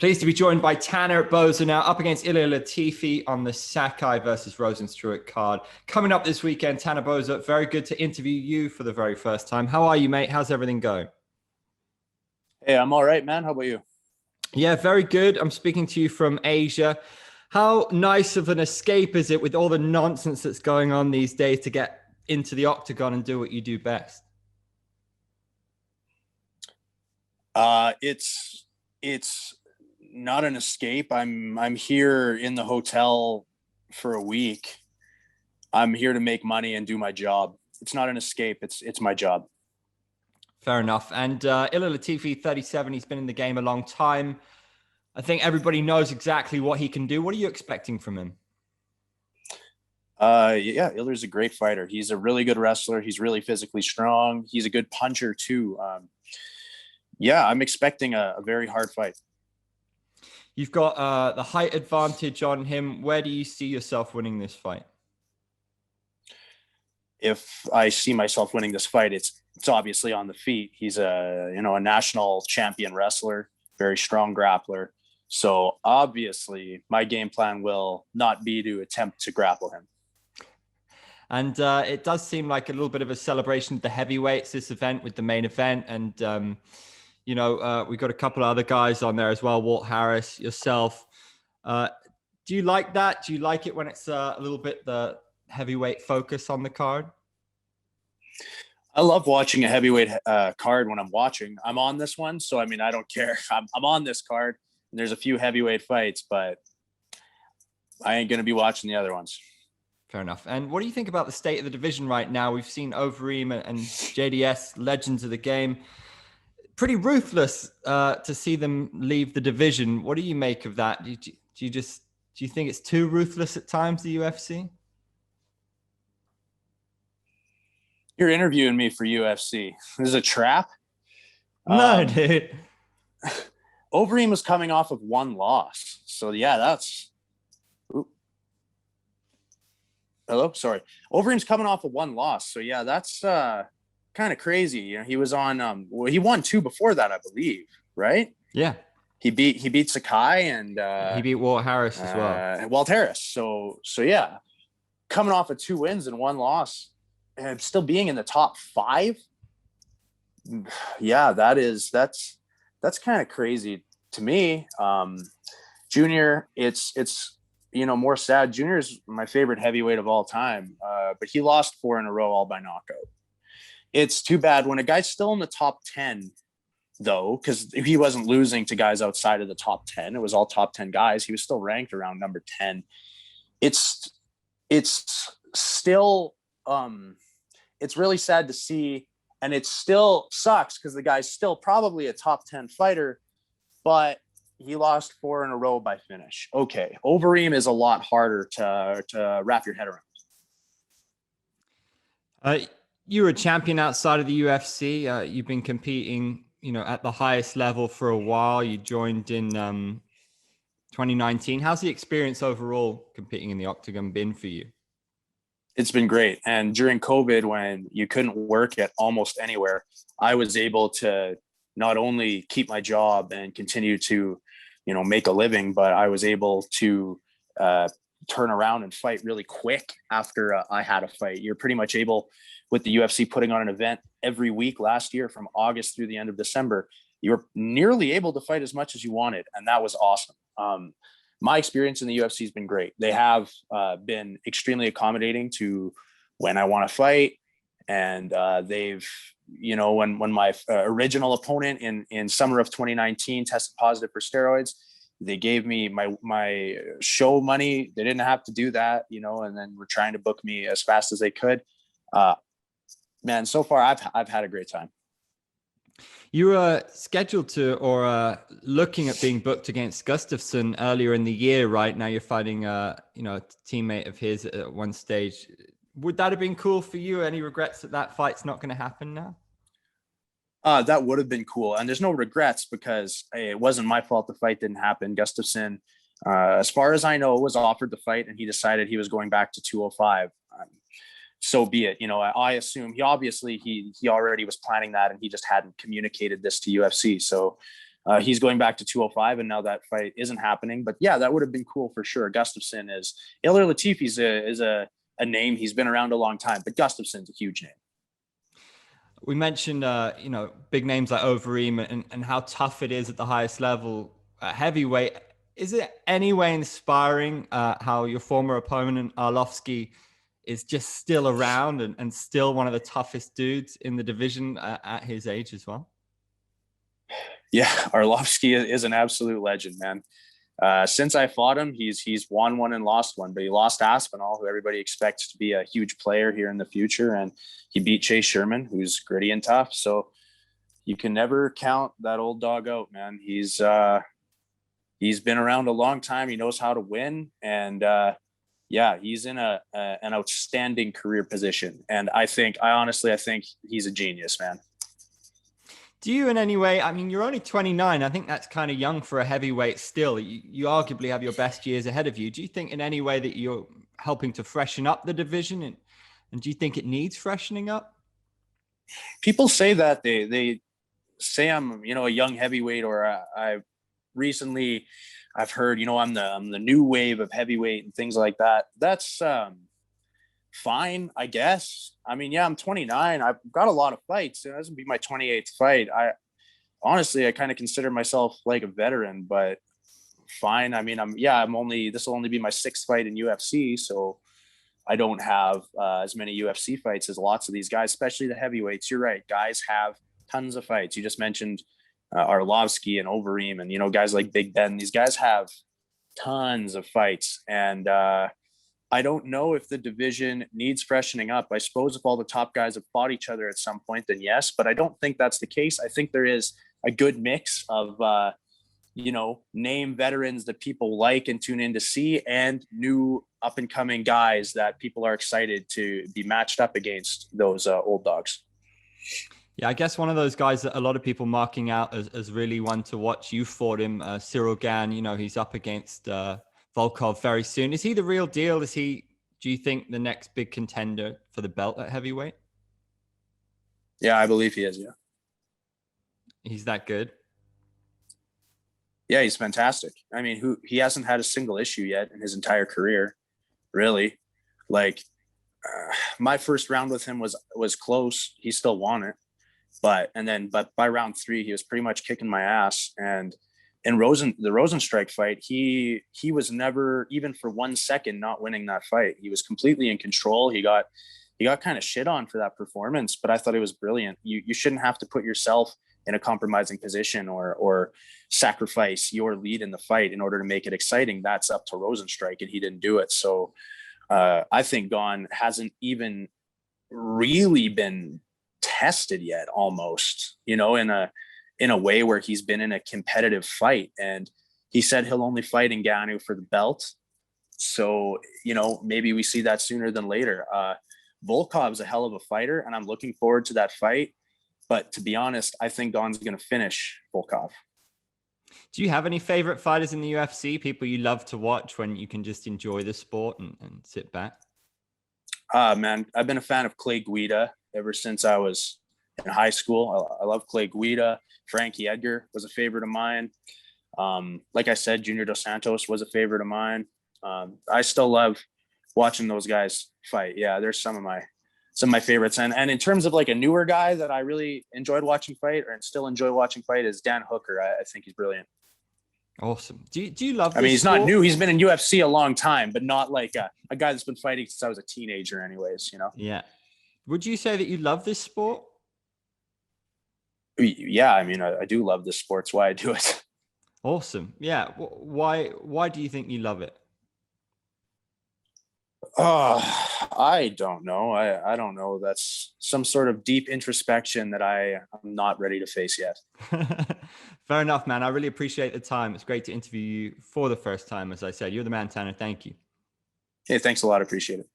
Pleased to be joined by Tanner Boser now up against Ilir Latifi on the Sakai versus Rosenstruik card. Coming up this weekend, Tanner Boser, very good to interview you for the very first time. How are you, mate? How's everything going? Hey, I'm all right, man. How about you? Yeah, very good. I'm speaking to you from Asia. How nice of an escape is it with all the nonsense that's going on these days to get into the octagon and do what you do best? It's not an escape. I'm here in the hotel for a week. I'm here to make money and do my job. It's not an escape. It's my job. Fair enough. And Ilir Latifi, 37, he's been in the game a long time. I think everybody knows exactly what he can do. What are you expecting from him? Yeah, Ilir's a great fighter. He's a really good wrestler. He's really physically strong. He's a good puncher too. Yeah, I'm expecting a very hard fight. You've got the height advantage on him. Where do you see yourself winning this fight? If I see myself winning this fight, it's obviously on the feet. He's a national champion wrestler, very strong grappler. So obviously my game plan will not be to attempt to grapple him. And it does seem like a little bit of a celebration of the heavyweights, this event with the main event. And, we've got a couple of other guys on there as well, Walt Harris, yourself. Do you like that? Do you like it when it's a little bit the heavyweight focus on the card? I love watching a heavyweight card when I'm watching. I'm on this one, so I mean, I don't care. I'm on this card, and there's a few heavyweight fights, but I ain't gonna be watching the other ones. Fair enough. And what do you think about the state of the division right now? We've seen Overeem and JDS, legends of the game. Pretty ruthless to see them leave the division. What do you make of that? Do you think it's too ruthless at times, the UFC? You're interviewing me for UFC. This is a trap? No, dude. Overeem was coming off of one loss. So yeah, that's hello, sorry. Overeem's coming off of one loss. So yeah, that's kind of crazy. You know, he was on he won two before that, I believe, right? Yeah. He beat Sakai and he beat Walt Harris as well. Walt Harris. So yeah, coming off of two wins and one loss and still being in the top five. Yeah, that's kind of crazy to me. Junior, it's more sad. Junior is my favorite heavyweight of all time, but he lost 4 in a row all by knockout. It's too bad when a guy's still in the top 10, though, because he wasn't losing to guys outside of the top 10. It was all top 10 guys. He was still ranked around number 10. It's still it's really sad to see, and it still sucks because the guy's still probably a top 10 fighter, but he lost 4 in a row by finish. Okay, Overeem is a lot harder to wrap your head around. You were a champion outside of the UFC. You've been competing, at the highest level for a while. You joined in 2019. How's the experience overall competing in the octagon been for you? It's been great. And during COVID, when you couldn't work at almost anywhere, I was able to not only keep my job and continue to, make a living, but I was able to turn around and fight really quick after I had a fight. You're pretty much able, with the UFC putting on an event every week last year from August through the end of December, you were nearly able to fight as much as you wanted. And that was awesome. My experience in the UFC has been great. They have been extremely accommodating to when I want to fight. And they've, when my original opponent in summer of 2019 tested positive for steroids, they gave me my show money. They didn't have to do that, and then were trying to book me as fast as they could. Man, so far I've had a great time. You were scheduled to, or looking at being booked against Gustafsson earlier in the year, right? Now you're fighting, a teammate of his at one stage. Would that have been cool for you? Any regrets that fight's not going to happen now? That would have been cool. And there's no regrets because it wasn't my fault the fight didn't happen. Gustafsson, as far as I know, was offered the fight and he decided he was going back to 205. So be it. I assume he already was planning that and he just hadn't communicated this to UFC. So He's going back to 205, and now that fight isn't happening. But yeah, that would have been cool for sure. Gustafsson is Ilir Latifi is a name. He's been around a long time, but Gustafsson's a huge name. We mentioned, big names like Overeem and how tough it is at the highest level, heavyweight. Is it any way inspiring how your former opponent Arlovski is just still around and still one of the toughest dudes in the division at his age as well? Yeah, Arlovski is an absolute legend, man. Since I fought him, he's won one and lost one, but he lost Aspinall, who everybody expects to be a huge player here in the future. And he beat Chase Sherman, who's gritty and tough. So you can never count that old dog out, man. He's been around a long time. He knows how to win. And he's in an outstanding career position. And I honestly think he's a genius, man. Do you in any way, I mean, you're only 29. I think that's kind of young for a heavyweight still. You arguably have your best years ahead of you. Do you think in any way that you're helping to freshen up the division? And do you think it needs freshening up? People say that they say I'm, a young heavyweight, or I've heard, I'm the new wave of heavyweight and things like that. That's fine, I guess. I mean, yeah, I'm 29. I've got a lot of fights. It doesn't be my 28th fight. I kind of consider myself like a veteran, but fine. I mean, this will only be my 6th fight in UFC. So I don't have as many UFC fights as lots of these guys, especially the heavyweights. You're right. Guys have tons of fights. You just mentioned Arlovski and Overeem and, guys like Big Ben. These guys have tons of fights. And, I don't know if the division needs freshening up. I suppose if all the top guys have fought each other at some point, then yes, but I don't think that's the case. I think there is a good mix of, name veterans that people like and tune in to see, and new up and coming guys that people are excited to be matched up against those old dogs. Yeah, I guess one of those guys that a lot of people marking out as really one to watch. You fought him, Cyril Gann. He's up against Volkov very soon. Is he the real deal? Do you think, the next big contender for the belt at heavyweight? Yeah, I believe he is. Yeah. He's that good. Yeah, he's fantastic. I mean, he hasn't had a single issue yet in his entire career, really. Like, my first round with him was close. He still won it. But by round 3, he was pretty much kicking my ass. And in the Rosenstrike fight, he was never, even for 1 second, not winning that fight. He was completely in control. He got kind of shit on for that performance, but I thought it was brilliant. You shouldn't have to put yourself in a compromising position or sacrifice your lead in the fight in order to make it exciting. That's up to Rosenstrike, and he didn't do it. So I think Gon hasn't even really been tested yet, almost, in a way where he's been in a competitive fight. And he said he'll only fight Ngannou for the belt. So, maybe we see that sooner than later. Volkov's a hell of a fighter, and I'm looking forward to that fight. But to be honest, I think Gon's going to finish Volkov. Do you have any favorite fighters in the UFC? People you love to watch when you can just enjoy the sport and sit back? Man, I've been a fan of Clay Guida ever since I was in high school. I love Clay Guida. Frankie Edgar was a favorite of mine. Like I said, Junior Dos Santos was a favorite of mine. I still love watching those guys fight. Yeah, there's some of my favorites. And in terms of like a newer guy that I really enjoyed watching fight and still enjoy watching fight is Dan Hooker. I think he's brilliant. Awesome. Do you love? I mean, he's not new. He's been in UFC a long time, but not like a guy that's been fighting since I was a teenager, anyways. Yeah. Would you say that you love this sport? Yeah, I mean, I do love this sport. It's why I do it. Awesome. Yeah. Why do you think you love it? I don't know. I don't know. That's some sort of deep introspection that I'm not ready to face yet. Fair enough, man. I really appreciate the time. It's great to interview you for the first time. As I said, you're the man, Tanner. Thank you. Hey, thanks a lot. Appreciate it.